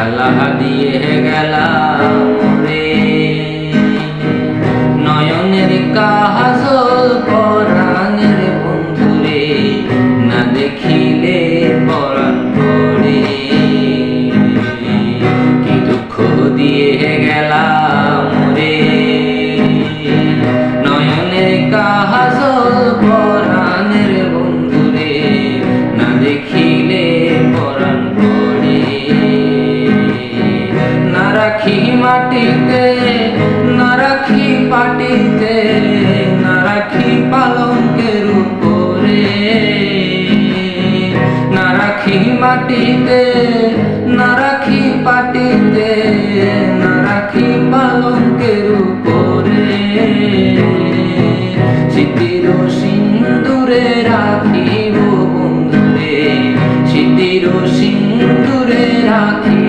জ্বালা দিয়ে গেলাম রে। নয়নের কাজল পরাণের বন্ধুরে, না দেখিলে পরাণ পড়ে। কি দুঃখ দিয়ে গেলাম রে। নয়নের কাজল পরাণের বন্ধুরে, না দেখিলে পরাণ পড়ে। না রাখি মাটিতে, না রাখি পাটিতে, না রাখি পালঙ্কের উপরে। না রাখি মাটিতে, না রাখি পাটিতে, না রাখি পালঙ্কের উপরে। স্মৃতির সিন্দুরে রাখিব বন্ধুরে, স্মৃতির সিন্দুরে রাখিব